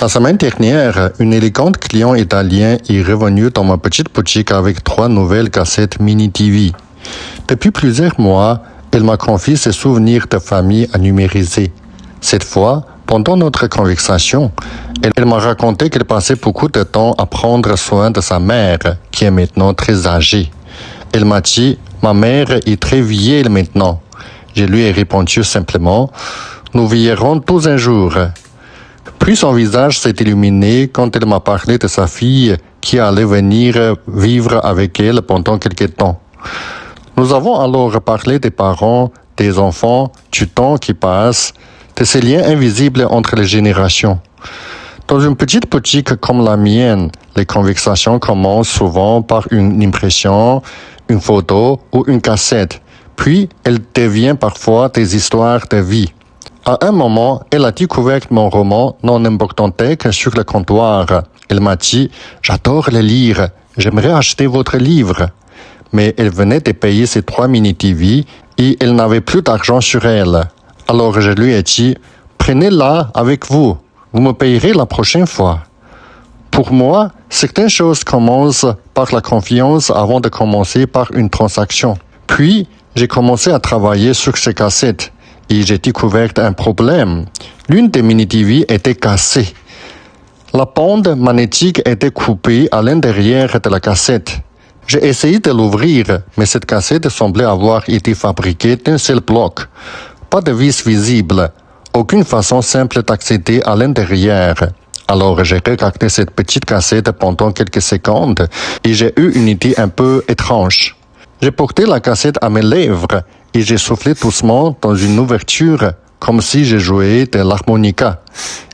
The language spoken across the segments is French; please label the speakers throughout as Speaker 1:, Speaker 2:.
Speaker 1: La semaine dernière, une élégante client italien est revenue dans ma petite boutique avec 3 nouvelles cassettes mini TV. Depuis plusieurs mois, elle m'a confié ses souvenirs de famille à numériser. Cette fois, pendant notre conversation, elle m'a raconté qu'elle passait beaucoup de temps à prendre soin de sa mère, qui est maintenant très âgée. Elle m'a dit, ma mère est très vieille maintenant. Je lui ai répondu simplement, nous vieillirons tous un jour. Puis son visage s'est illuminé quand elle m'a parlé de sa fille qui allait venir vivre avec elle pendant quelque temps. Nous avons alors parlé des parents, des enfants, du temps qui passe, de ces liens invisibles entre les générations. Dans une petite boutique comme la mienne, les conversations commencent souvent par une impression, une photo ou une cassette. Puis, elles deviennent parfois des histoires de vie. À un moment, elle a découvert mon roman Non Importantec sur le comptoir. Elle m'a dit « J'adore le lire, j'aimerais acheter votre livre ». Mais elle venait de payer ses 3 mini-TV et elle n'avait plus d'argent sur elle. Alors je lui ai dit « Prenez-la avec vous, vous me payerez la prochaine fois ». Pour moi, certaines choses commencent par la confiance avant de commencer par une transaction. Puis, j'ai commencé à travailler sur ces cassettes. Et j'ai découvert un problème. L'une des mini-TV était cassée. La bande magnétique était coupée à l'intérieur de la cassette. J'ai essayé de l'ouvrir, mais cette cassette semblait avoir été fabriquée d'un seul bloc. Pas de vis visible, aucune façon simple d'accéder à l'intérieur. Alors j'ai regardé cette petite cassette pendant quelques secondes et j'ai eu une idée un peu étrange. J'ai porté la cassette à mes lèvres et j'ai soufflé doucement dans une ouverture comme si je jouais de l'harmonica.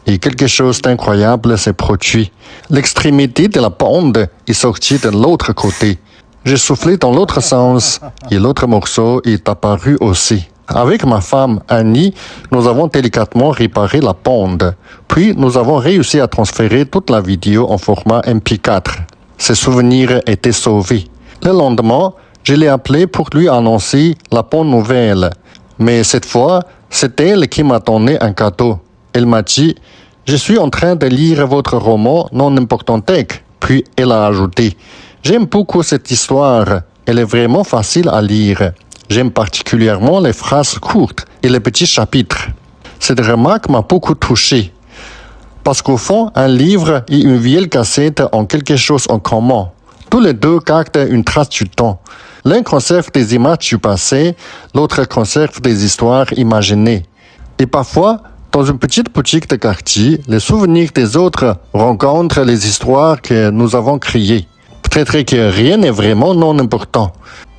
Speaker 1: Et quelque chose d'incroyable s'est produit. L'extrémité de la bande est sortie de l'autre côté. J'ai soufflé dans l'autre sens et l'autre morceau est apparu aussi. Avec ma femme Annie, nous avons délicatement réparé la bande. Puis nous avons réussi à transférer toute la vidéo en format MP4. Ses souvenirs étaient sauvés. Le lendemain, je l'ai appelé pour lui annoncer la bonne nouvelle. Mais cette fois, c'est elle qui m'a donné un cadeau. Elle m'a dit « Je suis en train de lire votre roman Non Importantec ». Puis elle a ajouté « J'aime beaucoup cette histoire. Elle est vraiment facile à lire. J'aime particulièrement les phrases courtes et les petits chapitres. » Cette remarque m'a beaucoup touché. Parce qu'au fond, un livre et une vieille cassette ont quelque chose en commun. Tous les deux gardent une trace du temps. L'un conserve des images du passé, l'autre conserve des histoires imaginées. Et parfois, dans une petite boutique de quartier, les souvenirs des autres rencontrent les histoires que nous avons créées. Peut-être que rien n'est vraiment non important.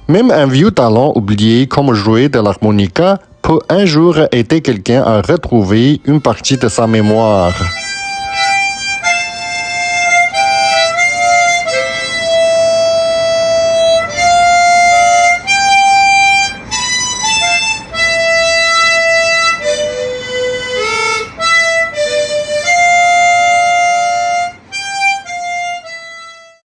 Speaker 1: Même un vieux talent oublié comme jouer de l'harmonica peut un jour aider quelqu'un à retrouver une partie de sa mémoire.